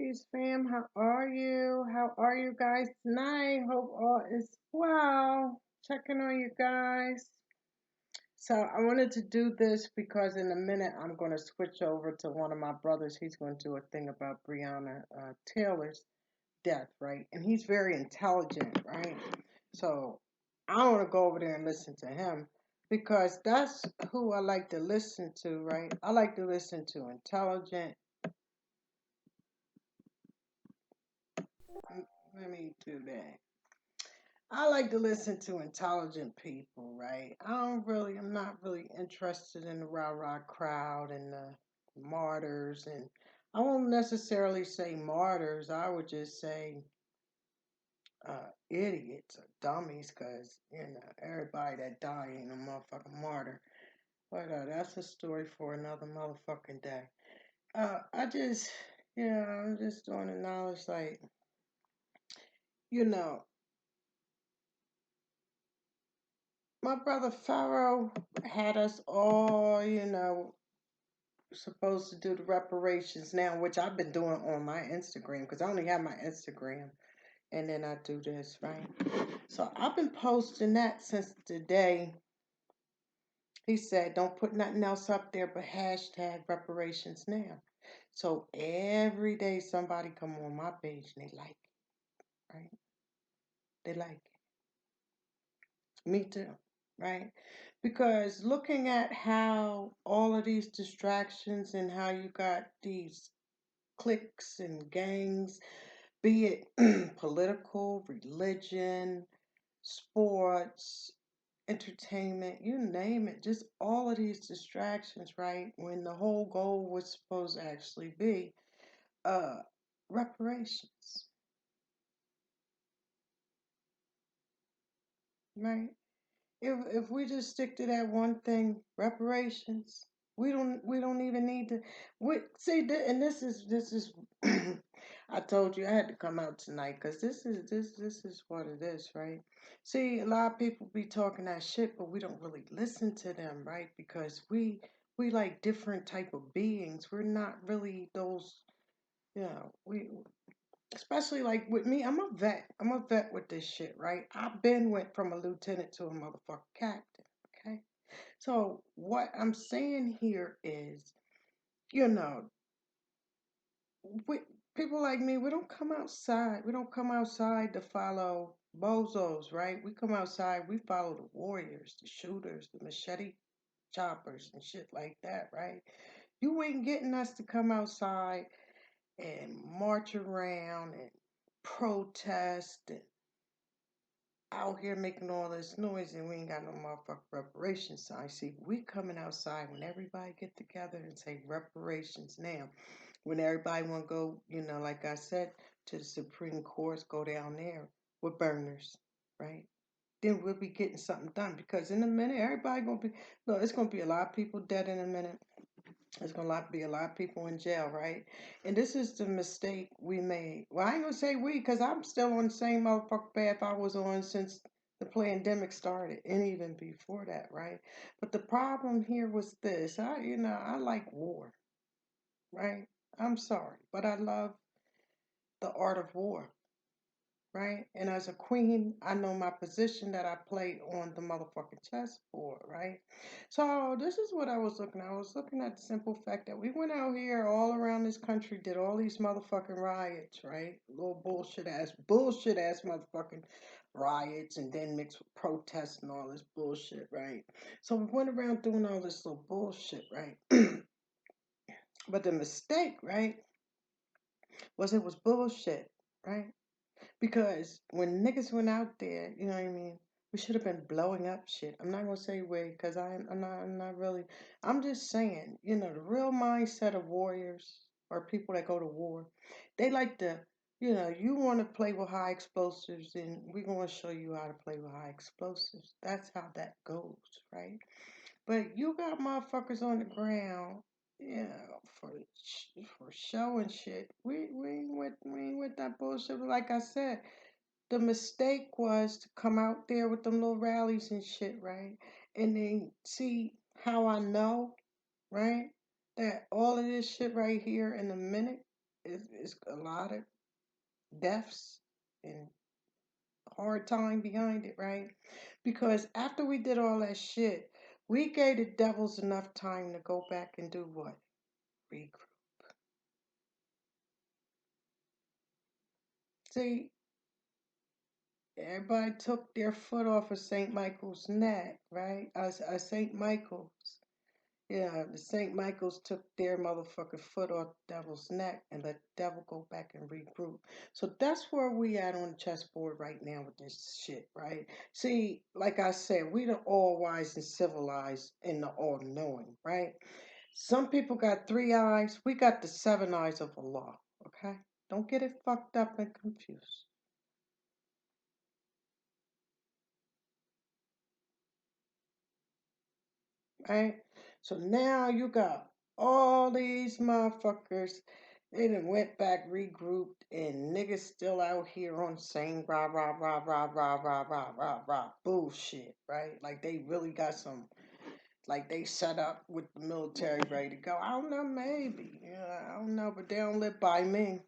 Peace fam. How are you? How are you guys tonight? Hope all is well. Checking on you guys. So I wanted to do this because in a minute I'm going to switch over to one of my brothers. He's going to do a thing about Breonna Taylor's death, right? And he's very intelligent, right? So I want to go over there and listen to him because that's who I like to listen to, right? I like to listen to intelligent. Let me do that. I like to listen to intelligent people, right? I'm not really interested in the rah rah crowd and the martyrs. And I won't necessarily say martyrs, I would just say idiots or dummies, because, everybody that die ain't a motherfucking martyr. But that's a story for another motherfucking day. I just, I'm just doing the knowledge, like, you know, my brother Pharaoh had us all, supposed to do the reparations now, which I've been doing on my Instagram because I only have my Instagram and then I do this, right? So I've been posting that since the day he said, don't put nothing else up there but hashtag reparations now. So every day somebody come on my page and they like it, right? They like it. Me too, right? Because looking at how all of these distractions and how you got these cliques and gangs, be it political, religion, sports, entertainment, you name it, just all of these distractions, right? When the whole goal was supposed to actually be uh reparations, right? If we just stick to that one thing, reparations, we don't even need to. We see, and this is. I told you I had to come out tonight because this is what it is, right? See, a lot of people be talking that shit, but we don't really listen to them, right? Because we like different type of beings. We're not really those. We especially like with me, I'm a vet. I'm a vet with this shit, right? I've been went from a lieutenant to a motherfucking captain. Okay. So what I'm saying here is, you know, we, people like me, we don't come outside. We don't come outside to follow bozos, right? We come outside, we follow the warriors, the shooters, the machete choppers and shit like that, right? You ain't getting us to come outside and march around and protest and out here making all this noise and we ain't got no motherfucking reparations sign. See, we coming outside when everybody get together and say reparations now. When everybody want to go, like I said, to the Supreme Courts, go down there with burners, right? Then we'll be getting something done because in a minute, everybody gonna be, no, it's gonna be a lot of people dead in a minute. There's gonna be a lot of people in jail, right? And this is the mistake we made. Well, I ain't gonna say we, cause I'm still on the same motherfucking path I was on since the pandemic started, and even before that, right? But the problem here was this: I like war, right? I'm sorry, but I love the art of war, right? And as a queen, I know my position that I play on the motherfucking chessboard, right? So this is what I was looking at. I was looking at the simple fact that we went out here all around this country, did all these motherfucking riots, right? Little bullshit ass motherfucking riots, and then mixed with protests and all this bullshit, right? So we went around doing all this little bullshit, right? But the mistake, right, was it was bullshit, right? Because when niggas went out there, you know what I mean? We should have been blowing up shit. I'm not gonna say we, because I'm not really. I'm just saying, the real mindset of warriors or people that go to war, they like to, you want to play with high explosives, and we're gonna show you how to play with high explosives. That's how that goes, right? But you got motherfuckers on the ground, for show and shit. We ain't with that bullshit. Like I said, the mistake was to come out there with them little rallies and shit, right? And then see how I know, right? That all of this shit right here in a minute. it's a lot of deaths and hard time behind it, right? Because after we did all that shit, we gave the devils enough time to go back and do what? Regroup. See, everybody took their foot off of St. Michael's neck, right? St. Michael's. Yeah, the St. Michael's took their motherfucking foot off the devil's neck and let the devil go back and regroup. So that's where we at on the chessboard right now with this shit, right? See, like I said, we the all wise and civilized and the all knowing, right? Some people got three eyes. We got the seven eyes of Allah, okay? Don't get it fucked up and confused, right? So now you got all these motherfuckers. They done went back, regrouped, and niggas still out here on the same rah rah rah rah rah rah rah rah rah bullshit, right? Like they really got some, like they set up with the military ready to go. I don't know, maybe, I don't know, but they don't live by me.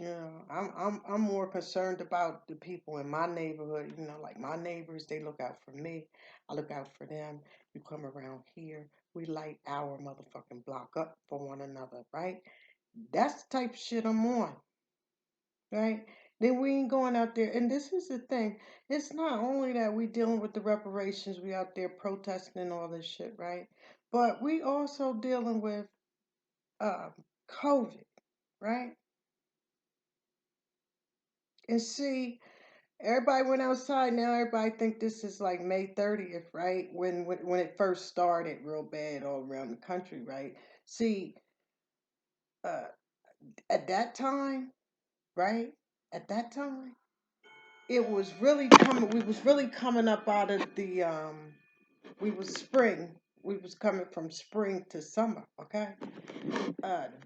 I'm more concerned about the people in my neighborhood. Like my neighbors, they look out for me. I look out for them. You come around here, we light our motherfucking block up for one another, right? That's the type of shit I'm on, right? Then we ain't going out there, and this is the thing. It's not only that we dealing with the reparations, we out there protesting and all this shit, right? But we also dealing with uh, COVID, right? And see, everybody went outside. Now everybody think this is like May 30th, right? When it first started real bad all around the country, right? See, uh, at that time, right? At that time, it was really coming. We was really coming up out of the We was spring. We was coming from spring to summer. Okay,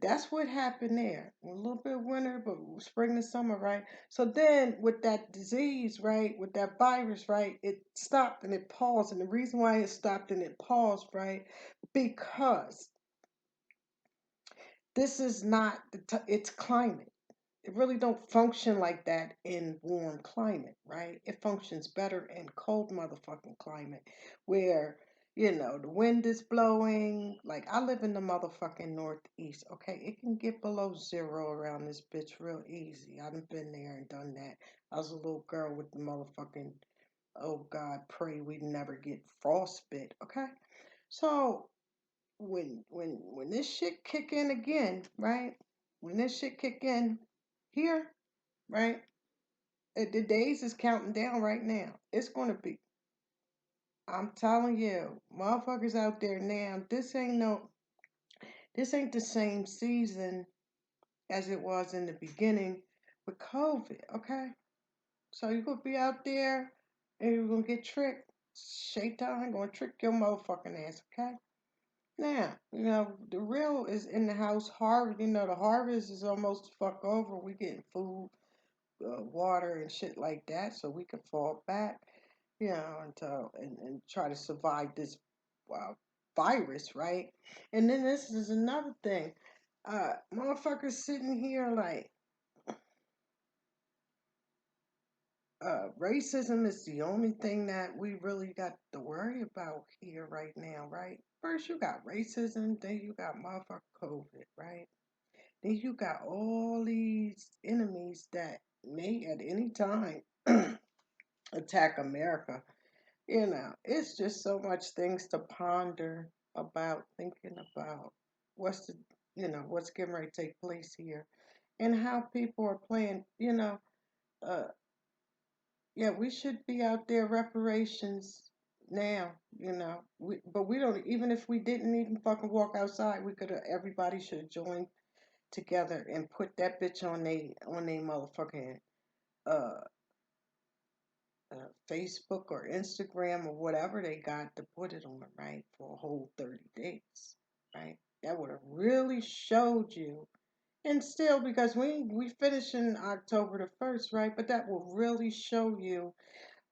that's what happened there. A little bit winter, but spring to summer, right? So then with that disease, right, with that virus, right, it stopped and it paused. And the reason why it stopped and it paused, right, because this is not it's climate. It really don't function like that in warm climate, right? It functions better in cold motherfucking climate where, the wind is blowing. Like I live in the motherfucking northeast, okay? It can get below zero around this bitch real easy. I done been there and done that. I was a little girl with the motherfucking, oh God, pray we never get frostbite, okay? So when this shit kick in again, right? When this shit kick in here, right? The days is counting down right now. It's gonna be. I'm telling you, motherfuckers out there now. This ain't the same season as it was in the beginning with COVID. Okay, so you gonna be out there and you're gonna get tricked. Shaitan gonna trick your motherfucking ass. Okay. Now, the real is in the house. Harvest, the harvest is almost fuck over. We getting food, water, and shit like that, so we can fall back, until and try to survive this uh, virus, right? And then this is another thing. Motherfuckers sitting here like, racism is the only thing that we really got to worry about here right now, right? First, you got racism, then you got motherfucker COVID, right? Then you got all these enemies that may at any time attack America. It's just so much things to ponder about, thinking about what's the, what's getting ready to take place here and how people are playing, uh, yeah, we should be out there reparations now, but we don't, even if we didn't even fucking walk outside, we could have, everybody should have joined together and put that bitch on they motherfucking uh, Facebook or Instagram or whatever they got to put it on, right, for a whole 30 days, right? That would have really showed you. And still, because we finish in October the 1st, right? But that will really show you,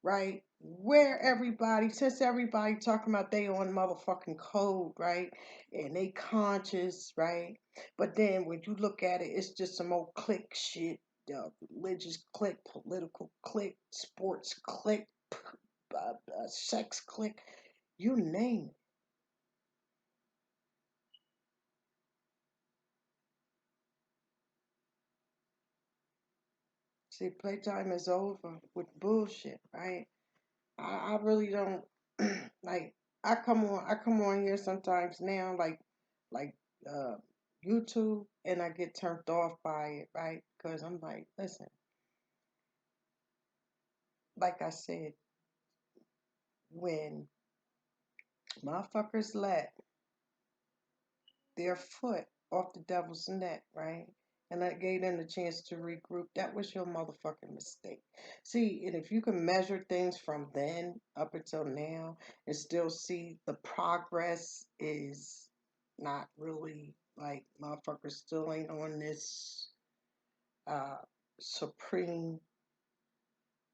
right? where everybody, since everybody talking about they on motherfucking code, right? And they conscious, right? But then when you look at it, it's just some old click shit, religious click, political click, sports click, sex click, you name it. See, playtime is over with bullshit, right? I really don't like. I come on here sometimes now, like uh, YouTube, and I get turned off by it, right? Because I'm like, listen, like I said, when motherfuckers let their foot off the devil's neck, right? And that gave them the chance to regroup. That was your motherfucking mistake. See, and if you can measure things from then up until now and still see the progress is not really like motherfuckers still ain't on this uh, supreme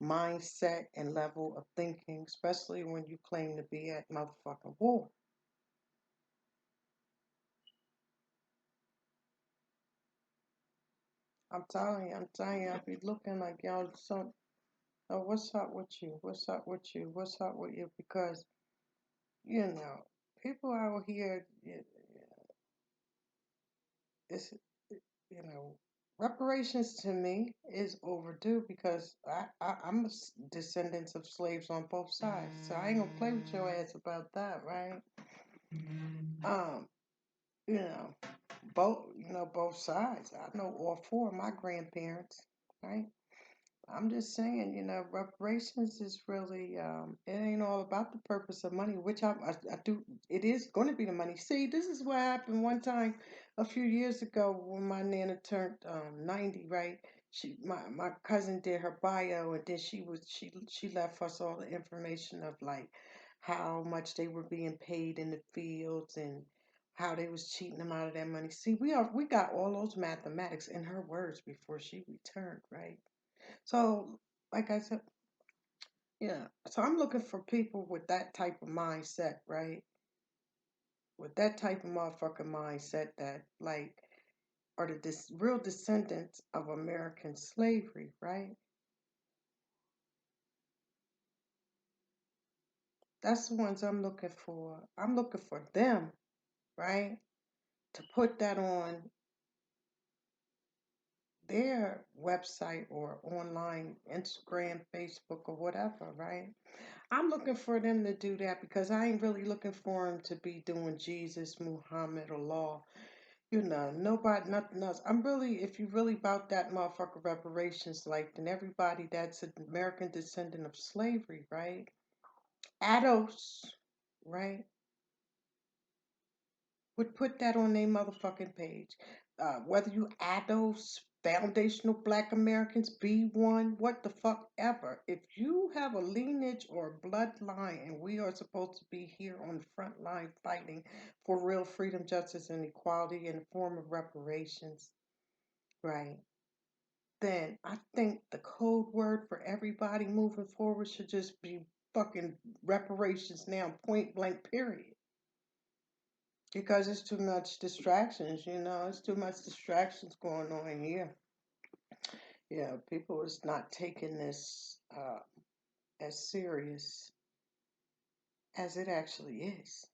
mindset and level of thinking, especially when you claim to be at motherfucking war. I'm telling you, I be looking like y'all some. Oh, what's up with you? What's up with you? What's up with you? Because, you know, people out here, it's, you know, reparations to me is overdue because I'm a descendants of slaves on both sides. So I ain't gonna play with your ass about that, right? Um, you know, both sides. I know all four of my grandparents, right? I'm just saying, reparations is really, it ain't all about the purpose of money, which I do, it is going to be the money. See, this is what happened one time a few years ago when my nana turned 90, right? My cousin did her bio and then she left us all the information of like how much they were being paid in the fields and how they was cheating them out of that money. See, we got all those mathematics in her words before she returned, right? So, like I said, yeah. So I'm looking for people with that type of mindset, right? With that type of motherfucking mindset that, like, are the real descendants of American slavery, right? That's the ones I'm looking for. I'm looking for them, right? To put that on their website or online, Instagram, Facebook, or whatever, right? I'm looking for them to do that because I ain't really looking for them to be doing Jesus, Muhammad, or law. Nobody, nothing else. I'm really, if you really about that motherfucker reparations, like, then everybody that's an American descendant of slavery, right? Adults, right? Would put that on their motherfucking page. Whether you ADOS, Foundational Black Americans, B1, what the fuck ever. If you have a lineage or a bloodline and we are supposed to be here on the front line fighting for real freedom, justice, and equality in the form of reparations, right? Then I think the code word for everybody moving forward should just be fucking reparations now, point blank, period. Because it's too much distractions, it's too much distractions going on here. Yeah, people is not taking this as serious as it actually is.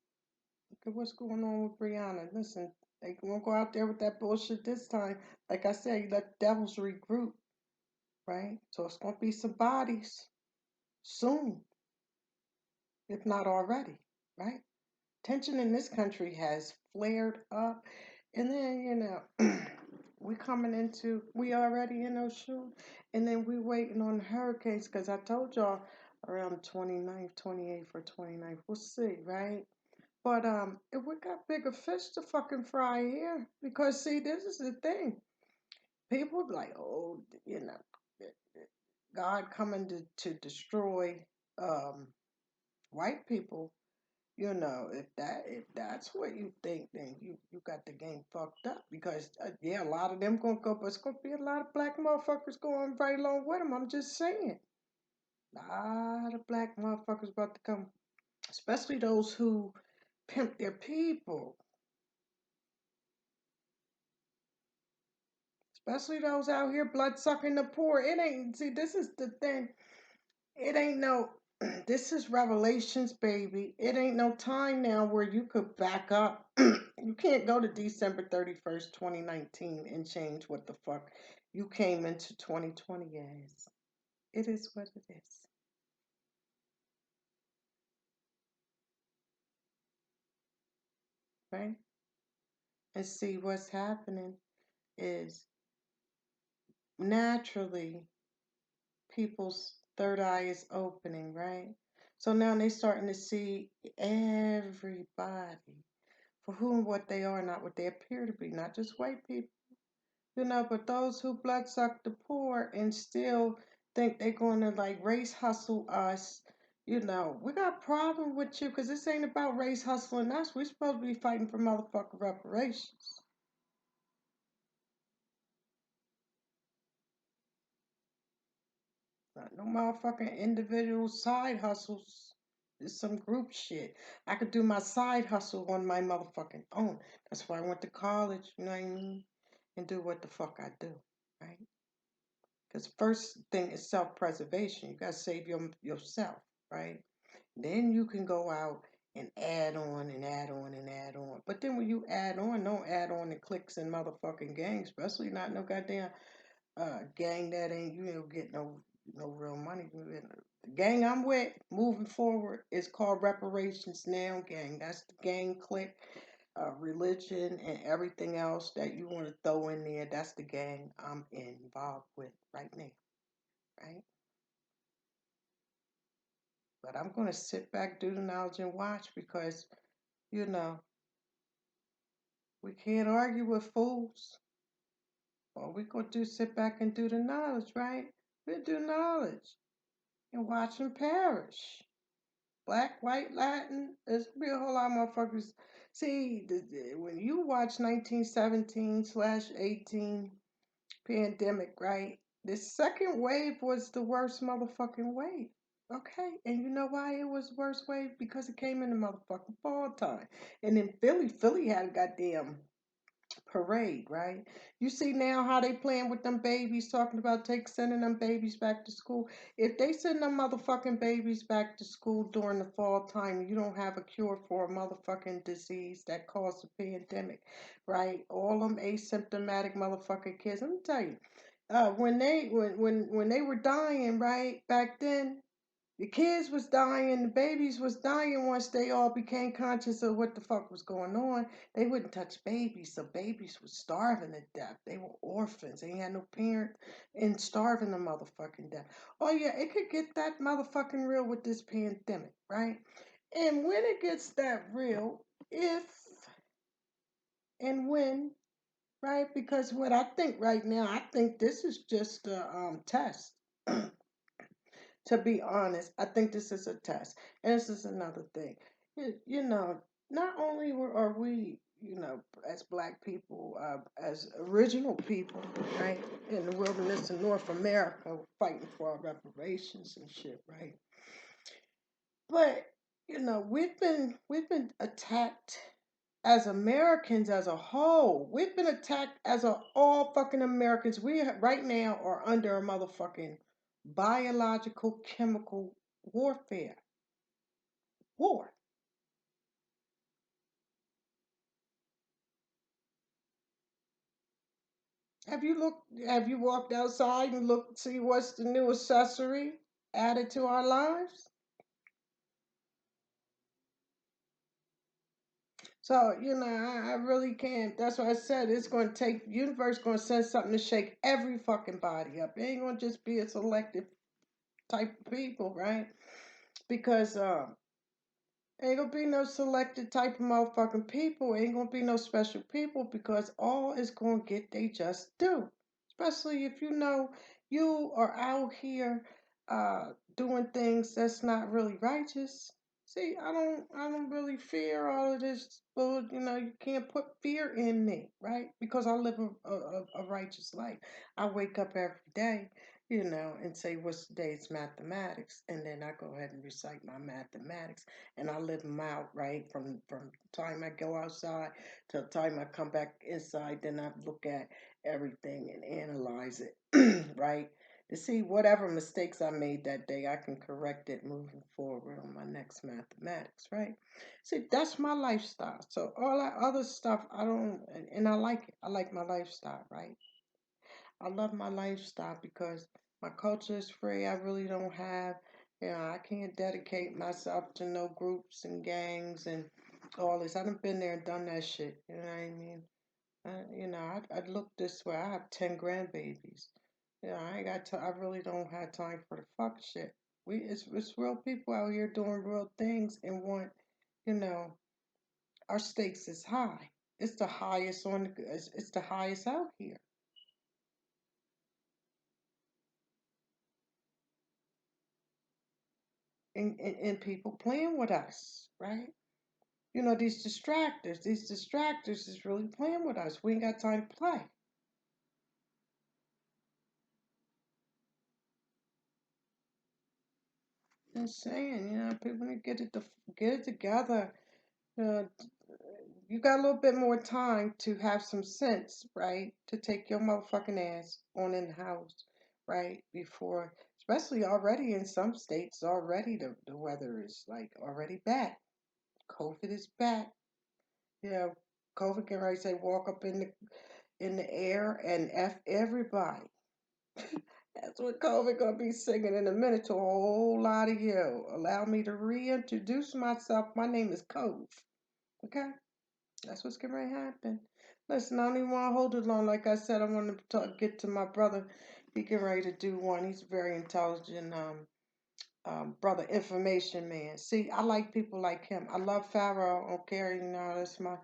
Look at what's going on with Brianna. Listen, they won't go out there with that bullshit this time. Like I said, you let the devils regroup, right? So it's gonna be some bodies soon, if not already, right? Tension in this country has flared up, and then we already in those shoes, and then we waiting on hurricanes because I told y'all around 29th, 28th, or 29th. We'll see, right? But if we got bigger fish to fucking fry here, because see, this is the thing. People be like, oh, God coming to destroy um, white people. If that's what you think, then you got the game fucked up because yeah, a lot of them gonna go, but it's gonna be a lot of black motherfuckers going right along with them. I'm just saying, lot of black motherfuckers about to come, especially those who pimp their people, especially those out here blood sucking the poor. It ain't, see, this is the thing. It ain't no, this is Revelations, baby. It ain't no time now where you could back up. You can't go to December 31st, 2019 and change what the fuck you came into 2020 as. It is what it is, right? And see, what's happening is naturally people's third eye is opening, right? So now they starting to see everybody for who and what they are, not what they appear to be, not just white people, but those who bloodsuck the poor and still think they're going to like race hustle us. We got a problem with you because this ain't about race hustling us. We're supposed to be fighting for motherfucking reparations. Not no motherfucking individual side hustles. It's some group shit. I could do my side hustle on my motherfucking own. That's why I went to college, you know what I mean? And do what the fuck I do, right? Because first thing is self-preservation. You gotta save yourself, right? Then you can go out and add on and add on and add on. But then when you add on, don't add on the clicks and motherfucking gangs, especially not no goddamn gang that ain't you don't get no real money. The gang I'm with moving forward is called Reparations Now Gang. That's the gang clique, religion and everything else that you want to throw in there. That's the gang I'm involved with right now, right? But I'm gonna sit back, do the knowledge, and watch because you know we can't argue with fools. All we gonna do is sit back and do the knowledge, right? We do knowledge and watch them perish. Black, white, Latin. There's gonna be a whole lot of motherfuckers. See, when you watch 1917/18 pandemic, right? The second wave was the worst motherfucking wave. Okay, and you know why it was the worst wave? Because it came in the motherfucking fall time. And then Philly had a goddamn parade, right? You see now how they playing with them babies, talking about sending them babies back to school. If they send them motherfucking babies back to school during the fall time, you don't have a cure for a motherfucking disease that caused a pandemic, right? All them asymptomatic motherfucking kids. Let me tell you, when they were dying, right back then, the kids was dying, the babies was dying once they all became conscious of what the fuck was going on. They wouldn't touch babies, so babies was starving to death. They were orphans. They had no parent and starving to motherfucking death. Oh yeah, it could get that motherfucking real with this pandemic, right? And when it gets that real, if and when, right? Because what I think right now, I think this is just a test. To be honest, I think this is a test. And this is another thing. Not only are we, as black people, as original people, right, in the wilderness of North America, fighting for our reparations and shit, right? But, we've been attacked as Americans as a whole. We've been attacked as all fucking Americans. We right now are under a motherfucking biological chemical warfare war. Have you walked outside and looked see what's the new accessory added to our lives? So, I really can't. That's why I said it's going to take, universe going to send something to shake every fucking body up. It ain't going to just be a selective type of people, right? Because ain't gonna be no selected type of motherfucking people. Ain't gonna be no special people because all is gonna get they just do. Especially if you know you are out here doing things that's not really righteous. See, I don't really fear all of this. But you can't put fear in me, right? Because I live a righteous life. I wake up every day. and say what's today's mathematics, and then I go ahead and recite my mathematics, and I live them out right from the time I go outside till the time I come back inside. Then I look at everything and analyze it, right, to see whatever mistakes I made that day, I can correct it moving forward on my next mathematics, right? See, that's my lifestyle. So all that other stuff, I don't, and I like it. I like my lifestyle, right? I love my lifestyle because my culture is free. I really don't have, I can't dedicate myself to no groups and gangs and all this. I done been there and done that shit. You know what I mean? I'd look this way. I have 10 grandbabies. I ain't got to, I really don't have time for the fuck shit. It's real people out here doing real things and want, you know, our stakes is high. It's the highest it's the highest out here. And people playing with us, right? These distractors is really playing with us. We ain't got time to play. Just saying, people need to get it together. Uh, you got a little bit more time to have some sense, right? To take your motherfucking ass on in the house, right? Before, especially already in some states, already the weather is like already back. COVID is back. Yeah, COVID can right say walk up in the air and F everybody. That's what COVID gonna be singing in a minute to a whole lot of you. Allow me to reintroduce myself. My name is Cove. Okay? That's what's gonna happen. Listen, I don't even want to hold it long. Like I said, I want to get to my brother. He getting ready to do one. He's a very intelligent brother, information man. See, I like people like him. I love Pharaoh. I don't care, that's my.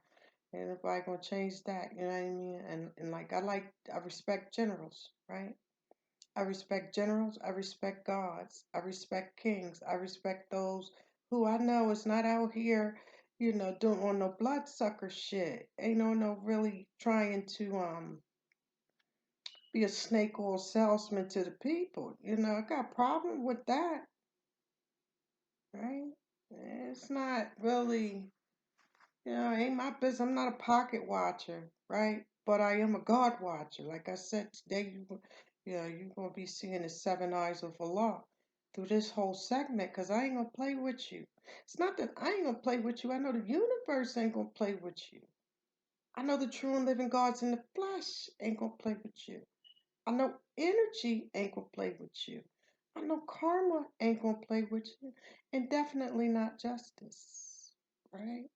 Ain't nobody gonna change that. You know what I mean? And I respect generals, right? I respect generals. I respect gods. I respect kings. I respect those who I know is not out here, doing on no bloodsucker shit. Ain't no really trying to be a snake oil salesman to the people. I got a problem with that, right? It's not really, ain't my business. I'm not a pocket watcher, right? But I am a God watcher. Like I said today, you're gonna be seeing the seven eyes of Allah through this whole segment, because I ain't gonna play with you. It's not that I ain't gonna play with you. I know the universe ain't gonna play with you. I know the true and living God's in the flesh ain't gonna play with you. I know energy ain't gonna play with you. I know karma ain't gonna play with you, and definitely not justice, right?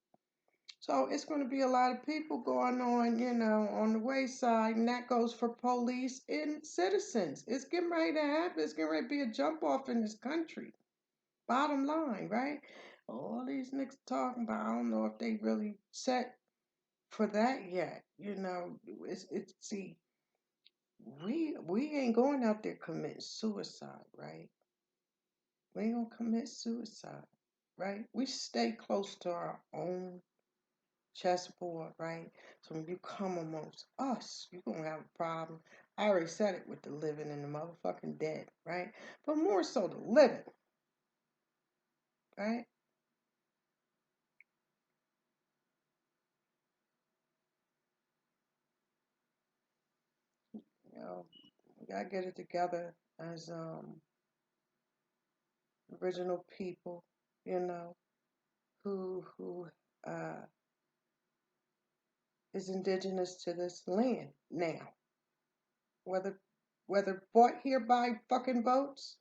So it's going to be a lot of people going on, on the wayside, and that goes for police and citizens. It's getting ready to happen. It's getting ready to be a jump off in this country. Bottom line, right? All these niggas talking about, I don't know if they really set for that yet. See, we ain't going out there committing suicide, right? We ain't gonna commit suicide, right? We stay close to our own chessboard, right? So when you come amongst us, you're gonna have a problem. I already said it with the living and the motherfucking dead, right? But more so the living, right? You know, we gotta get it together as original people, you know, who is indigenous to this land now. Whether bought here by fucking votes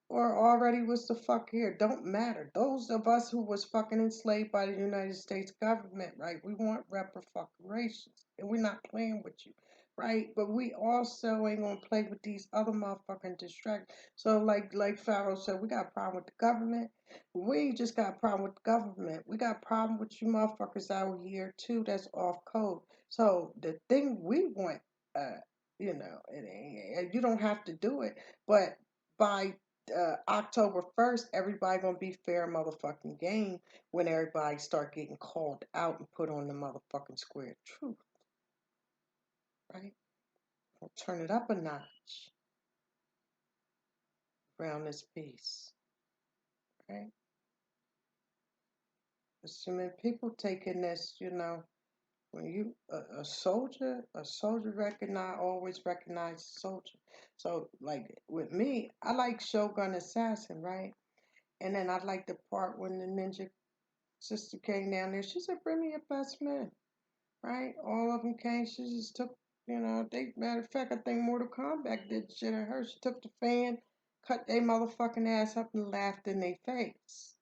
or already was the fuck here. Don't matter. Those of us who was fucking enslaved by the United States government, right? We want reparations. And we're not playing with you, right? But we also ain't gonna play with these other motherfucking distractions. So like Pharaoh said, we got a problem with the government. We ain't just got a problem with the government. We got a problem with you motherfuckers out here too that's off code. So the thing we want, uh, and you don't have to do it, but by October 1st, everybody gonna be fair motherfucking game when everybody start getting called out and put on the motherfucking square truth, right? We'll turn it up a notch. around this peace, right? Assuming people taking this, when you a soldier recognize always recognize a soldier. So like with me, I like Shogun Assassin, right? And then I like the part when the ninja sister came down there. She said, "Bring me your best man." Right? All of them came. She just took, they, matter of fact, I think Mortal Kombat did shit at her. She took the fan, cut their motherfucking ass up, and laughed in their face.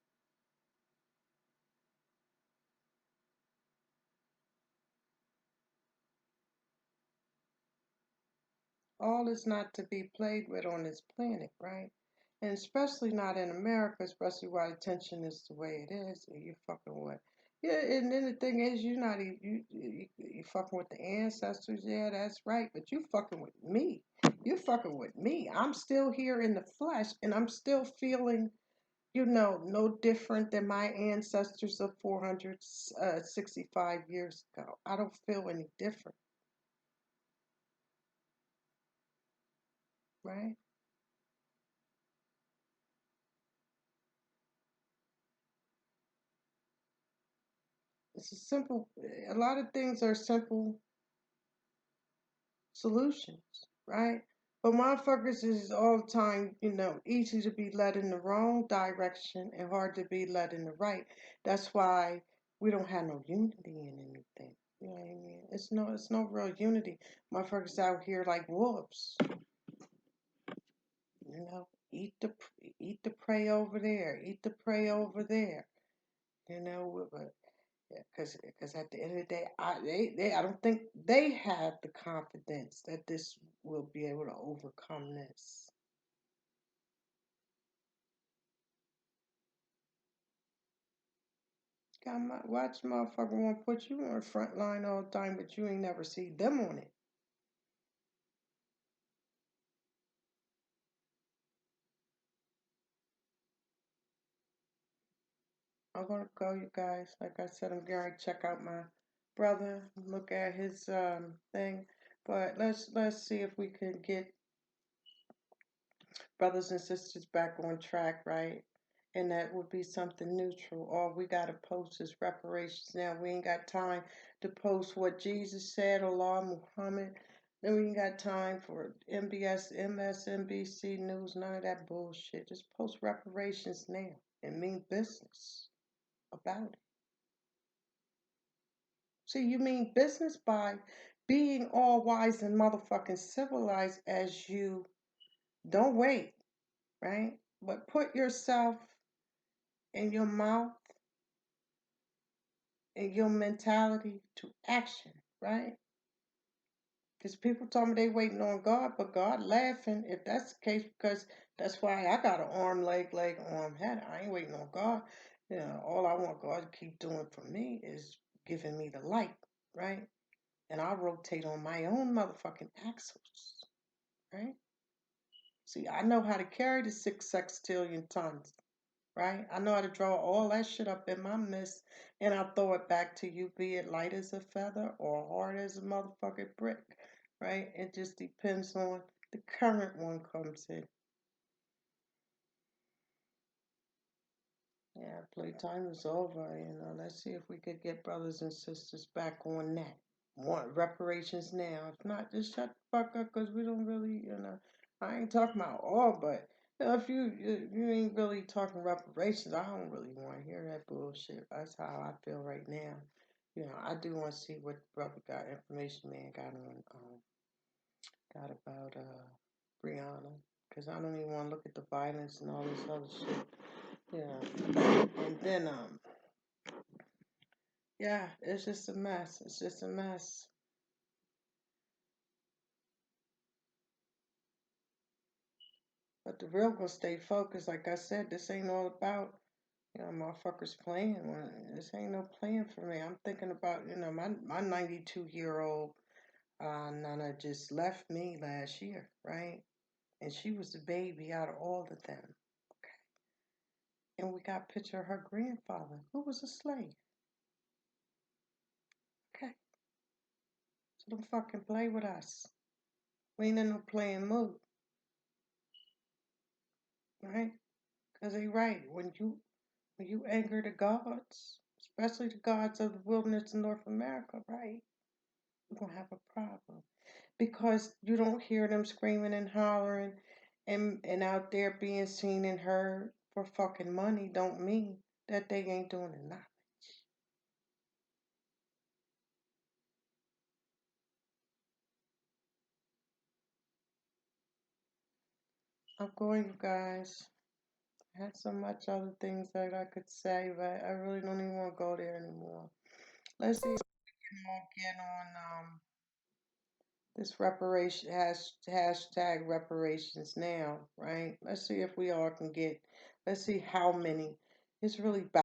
All is not to be played with on this planet, right? And especially not in America, especially while the tension is the way it is, and you fucking with. Yeah, and then the thing is, you're not even, you fucking with the ancestors, yeah, that's right, but you fucking with me. You fucking with me. I'm still here in the flesh, and I'm still feeling, no different than my ancestors of 465 years ago. I don't feel any different, right? It's a simple, a lot of things are simple solutions, right? But motherfuckers is all the time, easy to be led in the wrong direction and hard to be led in the right. That's why we don't have no unity in anything. You know what I mean? It's no real unity. Motherfuckers out here like wolves. Eat the eat the prey over there, eat the prey over there. But yeah, because at the end of the day, I don't think they have the confidence that this will be able to overcome this. Watch motherfucker want to put you on the front line all the time, but you ain't never see them on it. I'm gonna go, you guys. Like I said, I'm going to check out my brother, look at his thing. But let's see if we can get brothers and sisters back on track, right? And that would be something neutral. All we got to post is reparations now. We ain't got time to post what Jesus said, Allah, Muhammad. Then we ain't got time for MBS, MSNBC News, none of that bullshit. Just post reparations now and mean business about it. See, you mean business by being all wise and motherfucking civilized as you don't wait, right? But put yourself in your mouth and your mentality to action, right? Because people told me they waiting on God, but God laughing if that's the case, because that's why I got an arm, leg, arm, head. I ain't waiting on God. All I want God to keep doing for me is giving me the light, right? And I'll rotate on my own motherfucking axles, right? See, I know how to carry the 6 sextillion tons. Right? I know how to draw all that shit up in my mist and I'll throw it back to you, be it light as a feather or hard as a motherfucking brick. Right? It just depends on the current one comes in. Yeah, playtime is over. Let's see if we could get brothers and sisters back on that. Want reparations now. If not, just shut the fuck up because we don't really, I ain't talking about all, but if you ain't really talking reparations, I don't really want to hear that bullshit. That's how I feel right now. I do want to see what the brother got, information man got on, got about Brianna, because I don't even want to look at the violence and all this other shit. And then yeah, it's just a mess. It's just a mess. But the real gonna stay focused. Like I said, this ain't all about, motherfuckers playing. This ain't no playing for me. I'm thinking about, my 92-year-old Nana just left me last year, right? And she was the baby out of all of them. Okay. And we got a picture of her grandfather, who was a slave. Okay. So don't fucking play with us. We ain't in no playing mood. right? Because they right. When you anger the gods, especially the gods of the wilderness in North America, right? You're gonna have a problem. Because you don't hear them screaming and hollering and out there being seen and heard for fucking money don't mean that they ain't doing enough. I'm going, you guys. I had so much other things that I could say, but I really don't even want to go there anymore. Let's see if we can all get on this hashtag reparations now, right? Let's see if we all can get. Let's see how many. It's really